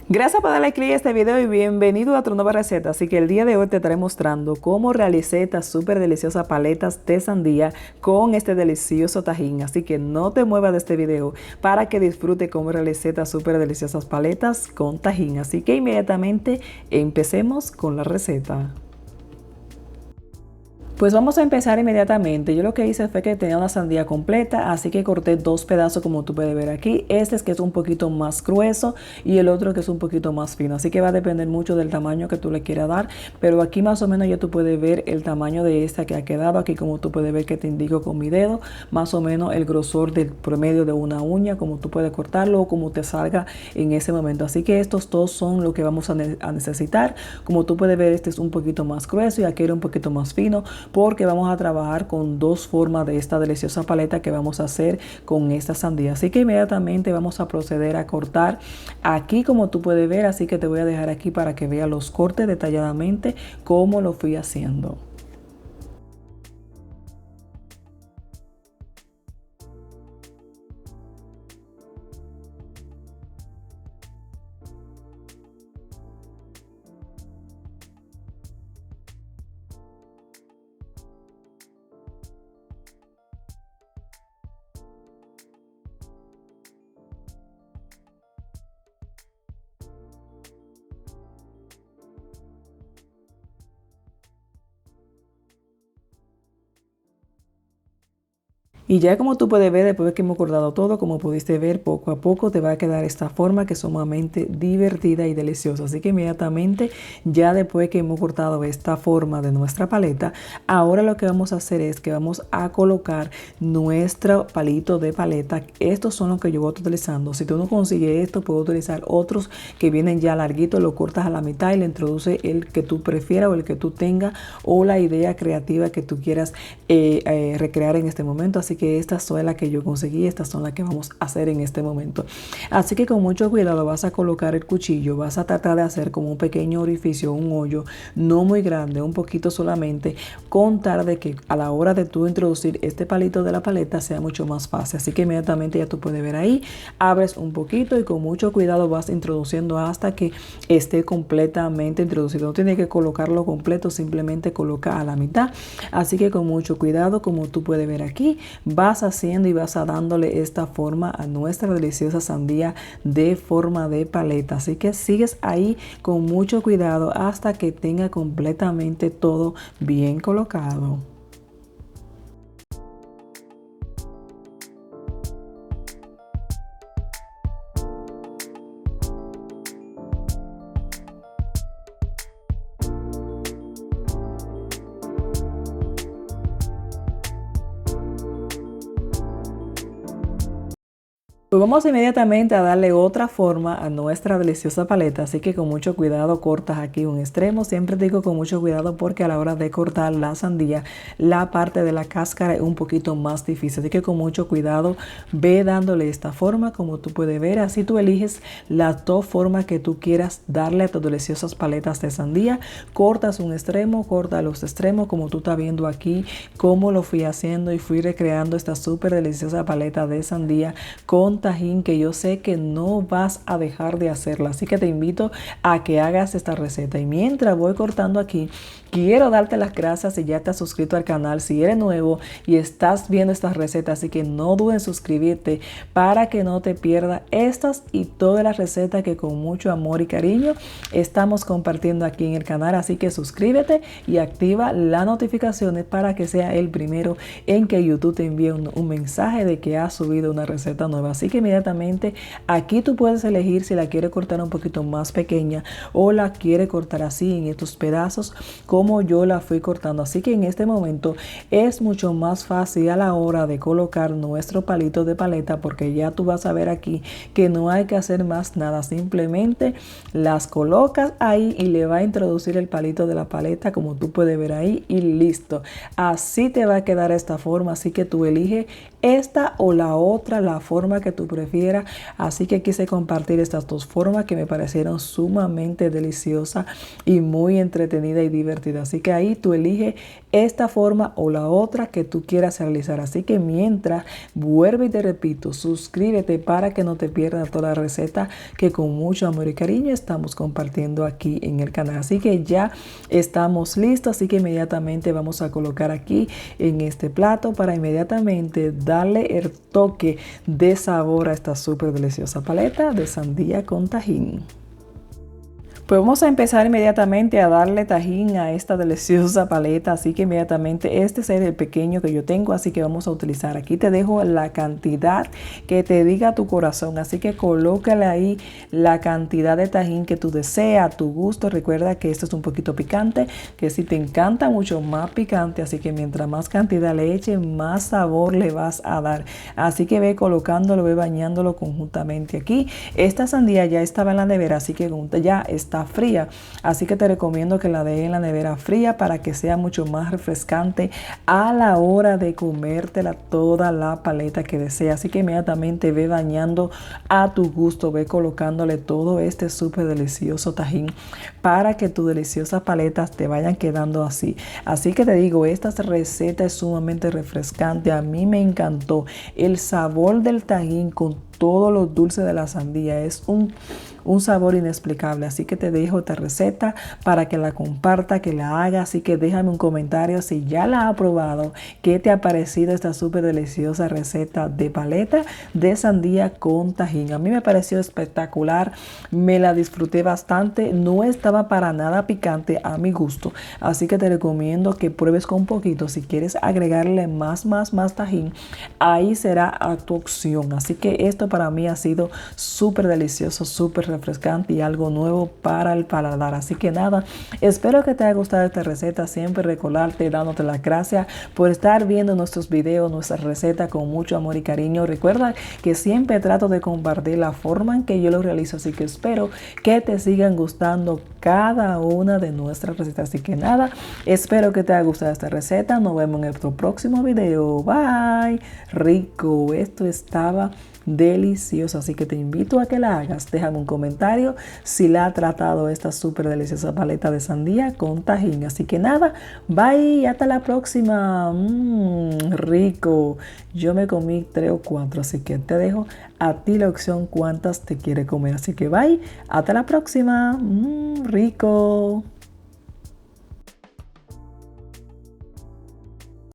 Gracias por darle clic a este video y bienvenido a tu nueva receta. Así que el día de hoy te estaré mostrando cómo realicé estas súper deliciosas paletas de sandía con este delicioso tajín. Así que no te muevas de este video para que disfrute cómo realicé estas súper deliciosas paletas con tajín. Así que inmediatamente empecemos con la receta. Pues vamos a empezar inmediatamente. Yo lo que hice fue que tenía una sandía completa, así que corté dos pedazos como tú puedes ver aquí. Este es que es un poquito más grueso y el otro que es un poquito más fino. Así que va a depender mucho del tamaño que tú le quieras dar. Pero aquí más o menos ya tú puedes ver el tamaño de esta que ha quedado. Aquí como tú puedes ver que te indico con mi dedo, más o menos el grosor del promedio de una uña, como tú puedes cortarlo o como te salga en ese momento. Así que estos dos son lo que vamos a necesitar. Como tú puedes ver, este es un poquito más grueso y aquí era un poquito más fino, porque vamos a trabajar con dos formas de esta deliciosa paleta que vamos a hacer con esta sandía. Así que inmediatamente vamos a proceder a cortar aquí como tú puedes ver, así que te voy a dejar aquí para que veas los cortes detalladamente cómo lo fui haciendo. Y ya como tú puedes ver, después de que hemos cortado todo, como pudiste ver, poco a poco te va a quedar esta forma que es sumamente divertida y deliciosa. Así que inmediatamente, ya después que hemos cortado esta forma de nuestra paleta, ahora lo que vamos a hacer es que vamos a colocar nuestro palito de paleta. Estos son los que yo voy utilizando. Si tú no consigues esto, puedes utilizar otros que vienen ya larguitos, lo cortas a la mitad y le introduces el que tú prefieras o el que tú tengas o la idea creativa que tú quieras recrear en este momento. Así que estas son las que yo conseguí, estas son las que vamos a hacer en este momento. Así que con mucho cuidado vas a colocar el cuchillo, vas a tratar de hacer como un pequeño orificio, un hoyo, no muy grande, un poquito solamente, con tal de que a la hora de tú introducir este palito de la paleta sea mucho más fácil. Así que inmediatamente ya tú puedes ver ahí, abres un poquito y con mucho cuidado vas introduciendo hasta que esté completamente introducido. No tienes que colocarlo completo, simplemente coloca a la mitad. Así que con mucho cuidado, como tú puedes ver aquí, vas haciendo y vas a dándole esta forma a nuestra deliciosa sandía de forma de paleta. Así que sigues ahí con mucho cuidado hasta que tenga completamente todo bien colocado. Pues vamos inmediatamente a darle otra forma a nuestra deliciosa paleta, así que con mucho cuidado cortas aquí un extremo. Siempre digo con mucho cuidado porque a la hora de cortar la sandía, la parte de la cáscara es un poquito más difícil, así que con mucho cuidado ve dándole esta forma como tú puedes ver. Así tú eliges las dos formas que tú quieras darle a tus deliciosas paletas de sandía. Cortas un extremo, corta los extremos como tú estás viendo aquí, cómo lo fui haciendo y fui recreando esta súper deliciosa paleta de sandía con tajín, que yo sé que no vas a dejar de hacerla. Así que te invito a que hagas esta receta. Y mientras voy cortando aquí, quiero darte las gracias si ya te has suscrito al canal, si eres nuevo y estás viendo estas recetas. Así que no dudes en suscribirte para que no te pierdas estas y todas las recetas que con mucho amor y cariño estamos compartiendo aquí en el canal. Así que suscríbete y activa las notificaciones para que sea el primero en que YouTube te envíe un mensaje de que has subido una receta nueva. Así que inmediatamente aquí tú puedes elegir si la quieres cortar un poquito más pequeña o la quieres cortar así en estos pedazos como yo la fui cortando. Así que en este momento es mucho más fácil a la hora de colocar nuestro palito de paleta, porque ya tú vas a ver aquí que no hay que hacer más nada, simplemente las colocas ahí y le va a introducir el palito de la paleta como tú puedes ver ahí y listo. Así te va a quedar esta forma, así que tú eliges esta o la otra, la forma que tú prefieras. Así que quise compartir estas dos formas que me parecieron sumamente deliciosas y muy entretenida y divertida. Así que ahí tú eliges esta forma o la otra que tú quieras realizar. Así que mientras, vuelvo y te repito, suscríbete para que no te pierdas toda la receta que con mucho amor y cariño estamos compartiendo aquí en el canal. Así que ya estamos listos, así que inmediatamente vamos a colocar aquí en este plato para inmediatamente darle el toque de sabor a esta súper deliciosa paleta de sandía con tajín. Pues vamos a empezar inmediatamente a darle tajín a esta deliciosa paleta, así que inmediatamente este es el pequeño que yo tengo, así que vamos a utilizar. Aquí te dejo la cantidad que te diga tu corazón, así que colócale ahí la cantidad de tajín que tú deseas, a tu gusto. Recuerda que esto es un poquito picante, que si te encanta mucho más picante, así que mientras más cantidad le eches, más sabor le vas a dar. Así que ve colocándolo, ve bañándolo conjuntamente aquí. Esta sandía ya estaba en la nevera, así que ya está fría, así que te recomiendo que la dejes en la nevera fría para que sea mucho más refrescante a la hora de comértela toda la paleta que deseas. Así que inmediatamente ve bañando a tu gusto, ve colocándole todo este súper delicioso tajín para que tus deliciosas paletas te vayan quedando así. Así que te digo, esta receta es sumamente refrescante, a mí me encantó el sabor del tajín con todos los dulces de la sandía, es un sabor inexplicable. Así que te dejo esta receta para que la comparta, que la haga. Así que déjame un comentario si ya la has probado, qué te ha parecido esta súper deliciosa receta de paleta de sandía con tajín. A mí me pareció espectacular, me la disfruté bastante, no estaba para nada picante a mi gusto, así que te recomiendo que pruebes con un poquito. Si quieres agregarle más tajín, ahí será a tu opción. Así que esto para mí ha sido súper delicioso, súper refrescante y algo nuevo para el paladar. Así que nada, espero que te haya gustado esta receta. Siempre recordarte, dándote las gracias por estar viendo nuestros videos, nuestras recetas con mucho amor y cariño. Recuerda que siempre trato de compartir la forma en que yo lo realizo, así que espero que te sigan gustando cada una de nuestras recetas. Así que nada, espero que te haya gustado esta receta. Nos vemos en nuestro próximo video. Bye. Rico, esto estaba delicioso, así que te invito a que la hagas. Déjame un comentario si la ha tratado esta súper deliciosa paleta de sandía con tajín. Así que nada, bye, hasta la próxima. Rico, yo me comí 3 o 4, así que te dejo a ti la opción cuántas te quiere comer. Así que bye, hasta la próxima. Rico.